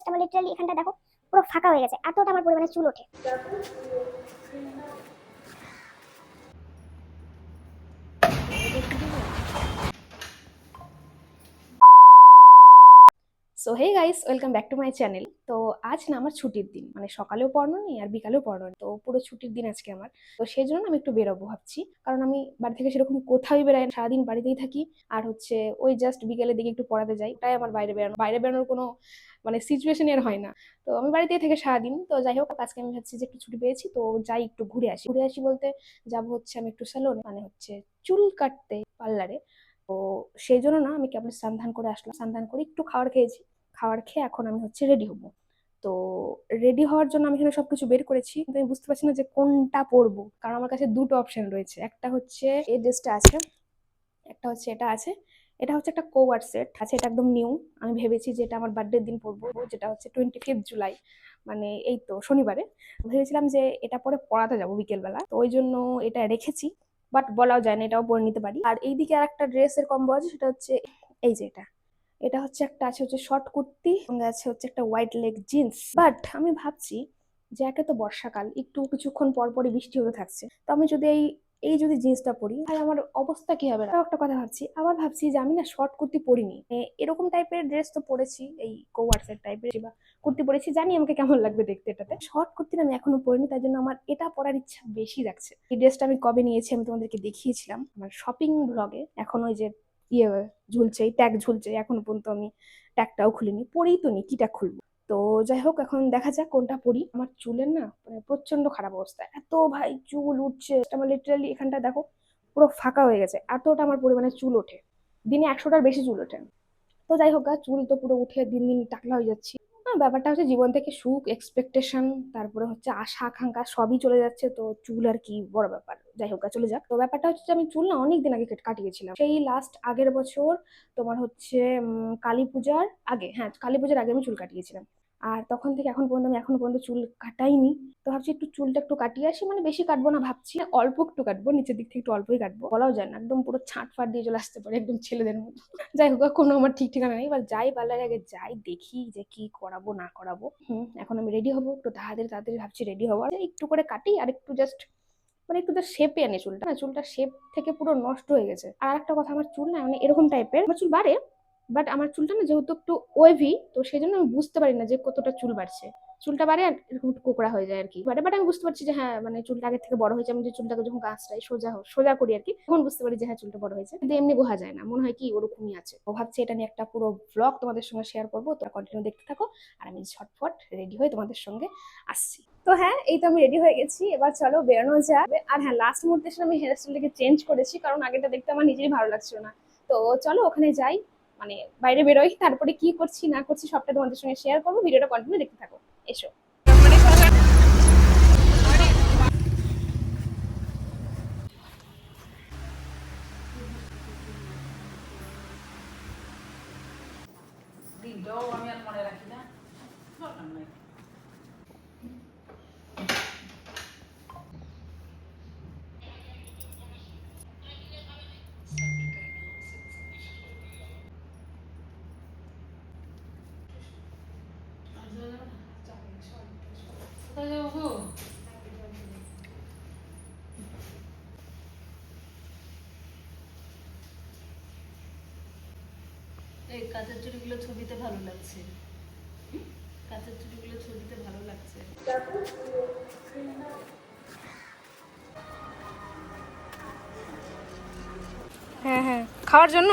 আমার লিটারালি এখানটা দেখো পুরো ফাঁকা হয়ে গেছে, এতটা আমার পরিমাণে চুল ওঠে। So hey guys, welcome back to my channel. তো আজ না আমার ছুটির দিন, মানে সকালেও পড়ানো নেই আর বিকালেও পড়ানো নেই, তো পুরো ছুটির দিন আজকে আমার। তো সেই জন্য আমি একটু বেরোবো ভাবছি, কারণ আমি বাড়ি থেকে সেরকম কোথাও বেরোই না, সারাদিন বাড়িতেই থাকি। আর হচ্ছে ওই জাস্ট বিকেলের দিকে একটু পড়াতে যাই, তাই আমার বাইরে বেরোনোর কোনো মানে সিচুয়েশন আর হয় না। তো আমি বাড়িতেই থেকে সারাদিন। তো যাই হোক, আজকে আমি ভাবছি যে একটু ছুটি পেয়েছি, তো যাই একটু ঘুরে আসি বলতে যাবো হচ্ছে আমি একটু স্যালুনে, মানে হচ্ছে চুল কাটতে, পার্লারে। তো সেই জন্য না আমি কেবল স্নান ধান করে আসলাম, স্নান ধান করে একটু খাবার খেয়েছি। খাবার খেয়ে এখন আমি হচ্ছে রেডি হবো। তো রেডি হওয়ার জন্য আমি এখানে সবকিছু বের করেছি, কিন্তু আমি বুঝতে পারছি না যে কোনটা পরবো, কারণ আমার কাছে দুটো অপশন রয়েছে। একটা হচ্ছে এই ড্রেসটা আছে, একটা হচ্ছে এটা আছে। এটা হচ্ছে একটা কোভার সেট আছে, এটা একদম নিউ। আমি ভেবেছি যে এটা আমার বার্থডের দিন পরবো, যেটা হচ্ছে 25th জুলাই, মানে এই তো শনিবারে। ভেবেছিলাম যে এটা পরে পড়াতে যাবো বিকেলবেলা, তো ওই জন্য এটা রেখেছি। বাট বলাও যায় না, এটাও পরে নিতে পারি। আর এইদিকে আর একটা ড্রেসের কম্বো আছে, সেটা হচ্ছে এই যে এটা। এটা হচ্ছে একটা আছে হচ্ছে শর্ট কুর্তি, সঙ্গে আছে হচ্ছে একটা হোয়াইট লেগ জিন্স। বাট আমি ভাবছি যে একে তো বর্ষাকাল, একটু কিছুক্ষণ পর পরই বৃষ্টি হতে থাকছে, তো আমি যদি এই এই যদি জিন্সটা পরি তাহলে আমার অবস্থা কি হবে। তাও একটা কথা ভাবছি, আবার ভাবছি যে আমি না শর্ট কুর্তি পরিনি, এরকম টাইপের ড্রেস তো পরেছি, এই কোয়ার্সের টাইপের বা কুর্তি পরেছি, জানি আমাকে কেমন লাগবে দেখতে। এটাতে শর্ট কুর্তি না আমি এখনো পরিনি, তাই জন্য আমার এটা পরার ইচ্ছা বেশি লাগছে। এই ড্রেসটা আমি কবে নিয়েছি আমি তোমাদেরকে দেখিয়েছিলাম আমার শপিং ব্লগে। এখন ওই যে ইয়ে ঝুলছে, ট্যাগ ঝুলছে, এখনো পর্যন্ত আমি ট্যাগটাও খুলিনি, পরেই তো নি, কি ট্যাগ খুলবো। তো যাই হোক, এখন দেখা যাক কোনটা পরি। আমার চুলের না মানে প্রচন্ড খারাপ অবস্থা, এত ভাই চুল উঠছে, আমার লিটারালি এখানটা দেখো পুরো ফাঁকা হয়ে গেছে, এতটা আমার পরিমাণে চুল ওঠে। দিনে 100টার বেশি চুল ওঠে। তো যাই হোক গা, চুল তো পুরো উঠে দিন দিন টাকলা হয়ে যাচ্ছি। ব্যাপারটা হচ্ছে জীবন থেকে সুখ, এক্সপেকটেশন, তারপরে হচ্ছে আশা আকাঙ্ক্ষা সবই চলে যাচ্ছে, তো চুল আর কি বড় ব্যাপার। যাই হোক গা, চলে যাক। তো ব্যাপারটা হচ্ছে যে আমি চুল না অনেক দিন আগে কাটিয়েছিলাম, সেই লাস্ট আগের বছর তোমার হচ্ছে কালী পূজার আগে, হ্যাঁ কালী পূজার আগে আমি চুল কাটিয়েছিলাম। আর তখন থেকে এখন পর্যন্ত আমি এখনো পর্যন্ত চুল কাটাইনি। তো ভাবছি একটু চুলটা একটু কাটিয়ে আসি, মানে বেশি কাটবো না ভাবছি, অল্প একটু কাটবো, নিচের দিক থেকে একটু অল্পই কাটবো, বলাও যায় না, একদম পুরো ছাঁট ফাট দিয়ে চলে আসতে পারে একদম ছেলেদের মতো। যাই হোক, কোনো আমার ঠিক ঠিকানা নেই, এবার যাই পার্লারে, আগে যাই দেখি যে কি করাবো না করাবো। এখন আমি রেডি হবো, একটু তাড়াতাড়ি তাড়াতাড়ি ভাবছি রেডি হবো, আর একটু করে কাটি, আর একটু জাস্ট মানে একটু জাস্ট শেপে আনি চুলটা, না চুলটা শেপ থেকে পুরো নষ্ট হয়ে গেছে। আর একটা কথা, আমার চুল না মানে এরকম টাইপের, আমার চুল বাড়ে, বাট আমার চুলটা না যেহেতু একটু ওয়েভি, তো সেই জন্য আমি বুঝতে পারি না যে কতটা চুল বাড়ছে। চুলটা বাড়ে আর এরকম একটু কোকড়া হয়ে যায় আর কি, বাট আমি বুঝতে পারছি যে হ্যাঁ মানে চুলটা আগের থেকে বড় হয়েছে। আমি যে চুলটাকে যখন গাছটাই সোজা সোজা করি আর কি, তখন বুঝতে পারি যে হ্যাঁ চুলটা বড় হয়েছে, কিন্তু এমনি বোঝা যায় না, মনে হয় কি ওরকমই আছে। তো ভাবছি এটা নিয়ে একটা পুরো ব্লগ তোমাদের সঙ্গে শেয়ার করবো, তো কন্টিনিউ দেখতে থাকো। আর আমি ঝটফট রেডি হয়ে তোমাদের সঙ্গে আসছি। তো হ্যাঁ, এই তো আমি রেডি হয়ে গেছি, এবার চলো বেরোনো যাবে। আর হ্যাঁ, লাস্ট মুহূর্তে এসে আমি হেয়ার স্টাইলটাকে চেঞ্জ করেছি, কারণ আগেটা দেখতে আমার নিজেরই ভালো লাগছিল না। তো চলো ওখানে যাই, মানে বাইরে বেরোই, তারপরে কি করছি না করছি সবটা তোমাদের সঙ্গে শেয়ার করবো। ভিডিওটা কন্টিনিউ দেখতে থাকো, এসো। দিনটাও আমি আর মনে রাখি না, দরকার নাই। কোথায় যাবো গো? এই কাঁচের চুড়িগুলো ছবিতে ভালো লাগছে, কাঁচের চুড়িগুলো ছবিতে ভালো লাগছে। হ্যাঁ হ্যাঁ, খাওয়ার জন্য